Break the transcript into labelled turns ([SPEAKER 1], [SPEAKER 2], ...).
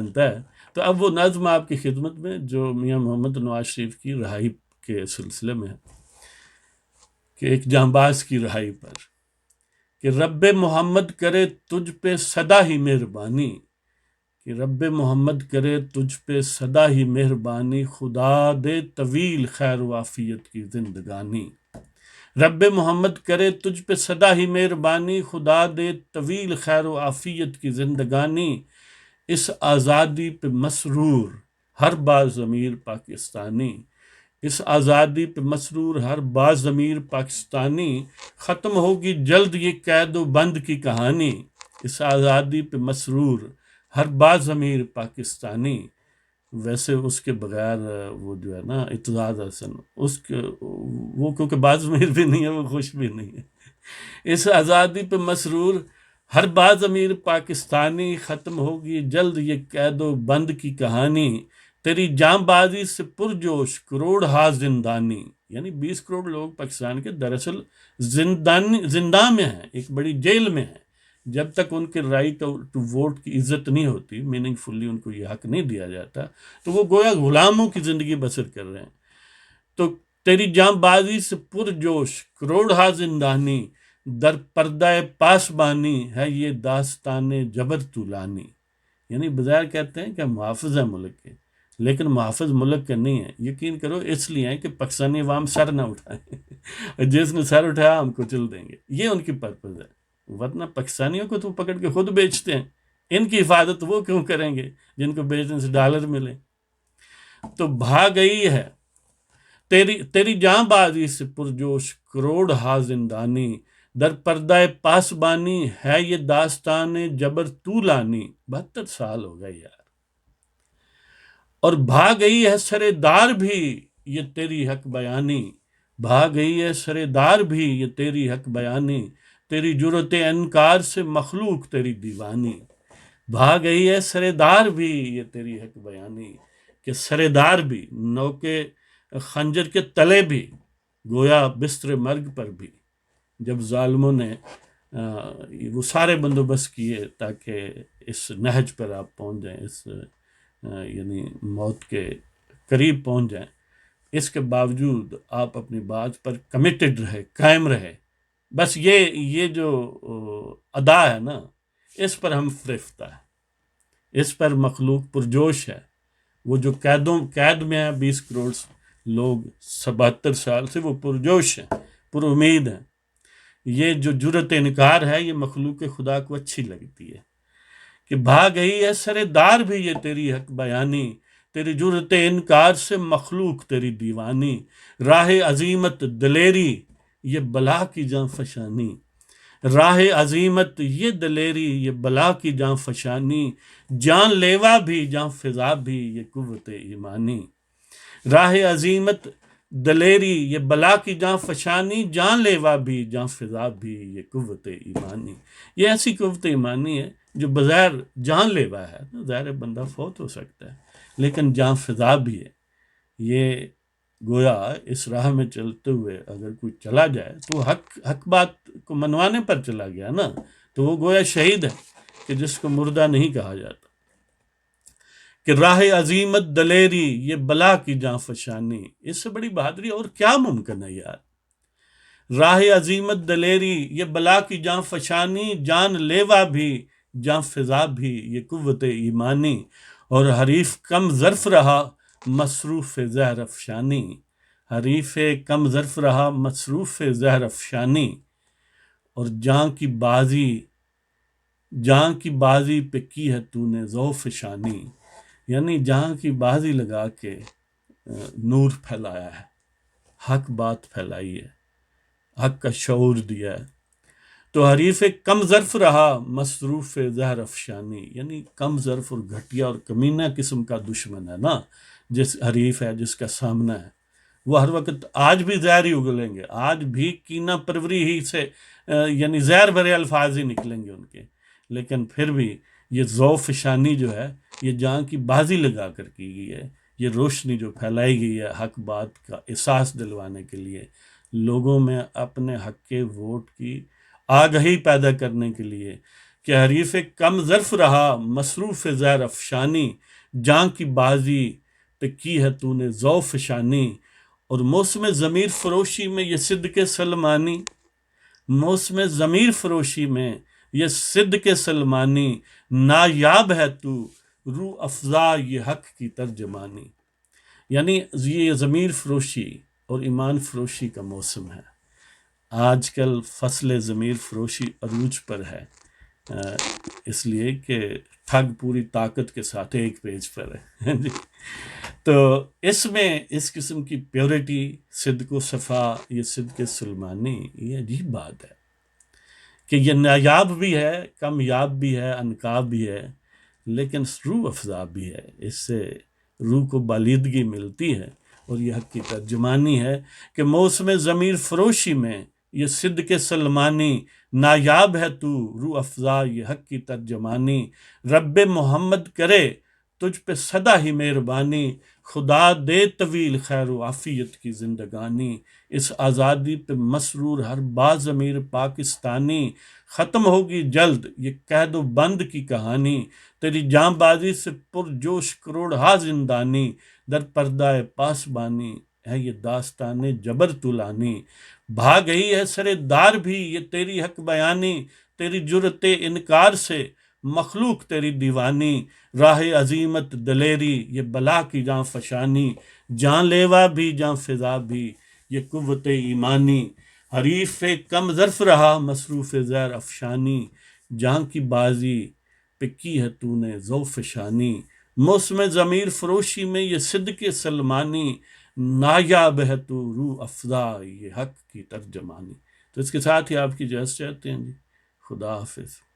[SPEAKER 1] بنتا ہے۔ تو اب وہ نظم آپ کی خدمت میں جو میاں محمد نواز شریف کی رہائی کے سلسلے میں ہے، کہ ایک جانباز کی رہائی پر، کہ رب محمد کرے تجھ پہ سدا ہی مہربانی، کہ رب محمد کرے تجھ پہ سدا ہی مہربانی، خدا دے طویل خیر و عافیت کی زندگانی۔ رب محمد کرے تجھ پہ سدا ہی مہربانی، خدا دے طویل خیر و عافیت کی زندگانی، اس آزادی پہ مسرور ہر باضمیر پاکستانی، اس آزادی پہ مسرور ہر باضمیر پاکستانی، ختم ہوگی جلد یہ قید و بند کی کہانی، اس آزادی پہ مسرور ہر باضمیر پاکستانی۔ ویسے اس کے بغیر وہ جو ہے نا اعتزاز حسن، وہ کیونکہ باضمیر بھی نہیں ہے، وہ خوش بھی نہیں ہے۔ اس آزادی پہ مسرور ہر باضمیر پاکستانی، ختم ہوگی جلد یہ قید و بند کی کہانی، تیری جاں بازی سے پرجوش کروڑ ہا زندانی، یعنی 20 کروڑ لوگ پاکستان کے دراصل زندان میں ہیں، ایک بڑی جیل میں ہیں۔ جب تک ان کے رائٹ ٹو ووٹ کی عزت نہیں ہوتی، میننگ فلی ان کو یہ حق نہیں دیا جاتا، تو وہ گویا غلاموں کی زندگی بسر کر رہے ہیں۔ تو تیری جاں بازی سے پرجوش کروڑ ہا زندانی، در پردہ پاسبانی ہے یہ داستان جبر طولانی، یعنی بظاہر کہتے ہیں کہ محافظ ہیں ملک کے، لیکن محافظ ملک کے نہیں ہیں۔ یقین کرو اس لیے ہیں کہ پاکستانی عوام سر نہ اٹھائیں، جس نے سر اٹھایا ہم کو چل دیں گے، یہ ان کی پرپز ہے۔ ورنہ پاکستانیوں کو تو پکڑ کے خود بیچتے ہیں، ان کی حفاظت وہ کیوں کریں گے جن کو بیچنے سے ڈالر ملے؟ تو بھاگ گئی ہے تیری جاں بازی سے پرجوش کروڑ ہا زندانی، در پردہ پاسبانی ہے یہ داستان جبر طولانی۔ 72 سال ہو گئے یار، اور بھاگ گئی ہے سرے دار بھی یہ تیری حق بیانی، بھاگ گئی ہے سرے دار بھی یہ تیری حق بیانی، تیری جرت انکار سے مخلوق تیری دیوانی۔ بھاگ گئی ہے سرے دار بھی یہ تیری حق بیانی، کہ سرے دار بھی، نوکے خنجر کے تلے بھی، گویا بستر مرگ پر بھی، جب ظالموں نے وہ سارے بندوبست کیے تاکہ اس نہج پر آپ پہنچ جائیں، اس یعنی موت کے قریب پہنچ جائیں، اس کے باوجود آپ اپنی بات پر کمیٹڈ رہے، قائم رہے۔ بس یہ جو ادا ہے نا، اس پر ہم فرفتہ ہے، اس پر مخلوق پرجوش ہے۔ وہ جو قید میں ہیں 20 کروڑ لوگ 72 سال سے، وہ پرجوش ہیں، پر امید ہیں۔ یہ جو جرت انکار ہے، یہ مخلوق خدا کو اچھی لگتی ہے، کہ بھاگ گئی ہے سرے دار بھی یہ تیری حق بیانی، تیری جرت انکار سے مخلوق تیری دیوانی، راہ عظیمت دلیری یہ بلا کی جاں فشانی، راہ عظیمت یہ دلیری یہ بلا کی جاں فشانی، جان لیوا بھی جاں فضا بھی یہ قوت ایمانی، راہ عظیمت دلیری یہ بلا کی جاں فشانی، جان لیوا بھی جاں فضا بھی یہ قوت ایمانی۔ یہ ایسی قوت ایمانی ہے جو بظاہر جان لیوا ہے، ظاہر بندہ فوت ہو سکتا ہے، لیکن جاں فضا بھی ہے۔ یہ گویا اس راہ میں چلتے ہوئے اگر کوئی چلا جائے تو حق بات کو منوانے پر چلا گیا نا، تو وہ گویا شہید ہے، کہ جس کو مردہ نہیں کہا جاتا۔ کہ راہ عظیمت دلیری یہ بلا کی جاں فشانی، اس سے بڑی بہادری اور کیا ممکن ہے یار؟ راہ عظیمت دلیری یہ بلا کی جاں فشانی، جان لیوا بھی جاں فضا بھی یہ قوت ایمانی، اور حریف کم ظرف رہا مصروف زہر افشانی، حریف کم ظرف رہا مصروف زہر افشانی، اور جاں کی بازی پہ کی ہے تو نے ذوف شانی، یعنی جہاں کی بازی لگا کے نور پھیلایا ہے، حق بات پھیلائی ہے، حق کا شعور دیا ہے۔ تو حریف کم ظرف رہا مصروف زہر افشانی، یعنی کم ظرف اور گھٹیا اور کمینہ قسم کا دشمن ہے نا، جس حریف ہے، جس کا سامنا ہے، وہ ہر وقت آج بھی زہر ہی اگلیں گے، آج بھی کینہ پروری ہی سے یعنی زہر بھرے الفاظ ہی نکلیں گے ان کے، لیکن پھر بھی یہ ذوف شانی جو ہے، یہ جہاں کی بازی لگا کر کی گئی ہے، یہ روشنی جو پھیلائی گئی ہے حق بات کا احساس دلوانے کے لیے، لوگوں میں اپنے حق کے ووٹ کی آگہی پیدا کرنے کے لیے، کہ حریف کم ظرف رہا مصروف زہر افشانی، جاں کی بازی پہ کی ہے تو نے ذوف شانی۔ اور موسم ضمیر فروشی میں یہ صدق سلمانی، موسم ضمیر فروشی میں یہ صدق سلمانی، نایاب ہے تو روح افزا یہ حق کی ترجمانی۔ یعنی یہ ضمیر فروشی اور ایمان فروشی کا موسم ہے۔ آج کل فصل ضمیر فروشی عروج پر ہے، اس لیے کہ ٹھگ پوری طاقت کے ساتھ ایک پیج پر ہے۔ تو اس میں اس قسم کی پیورٹی، صدق و صفا، یہ صدق سلمانی، یہ عجیب بات ہے کہ یہ نایاب بھی ہے، کامیاب بھی ہے، انکاب بھی ہے، لیکن روح افزا بھی ہے۔ اس سے روح کو بالیدگی ملتی ہے، اور یہ حق کی ترجمانی ہے کہ موسم ضمیر فروشی میں یہ صدق سلمانی، نایاب ہے تو روح افزا یہ حق کی ترجمانی۔ رب محمد کرے تجھ پہ سدا ہی مہربانی، خدا دے طویل خیر و عافیت کی زندگانی۔ اس آزادی پہ مسرور ہر باضمیر پاکستانی، ختم ہوگی جلد یہ قید و بند کی کہانی۔ تیری جاں بازی سے پرجوش کروڑہا زندانی، در پردہ پاسبانی ہے یہ داستان جبر طولانی۔ بھاگ گئی ہے سر دار بھی یہ تیری حق بیانی، تیری جرت انکار سے مخلوق تیری دیوانی۔ راہ عظیمت دلیری یہ بلا کی جاں فشانی، جاں لیوا بھی جاں فضا بھی یہ قوت ایمانی۔ حریف کم ظرف رہا مصروف زہر افشانی، جاں کی بازی پہ کی ہے تو نے ذوف شانی۔ موسم ضمیر فروشی میں یہ صدق سلمانی، نایاب ہے تو روح افزا یہ حق کی ترجمانی۔ تو اس کے ساتھ ہی آپ کی اجازت چاہتے ہیں جی، خدا حافظ۔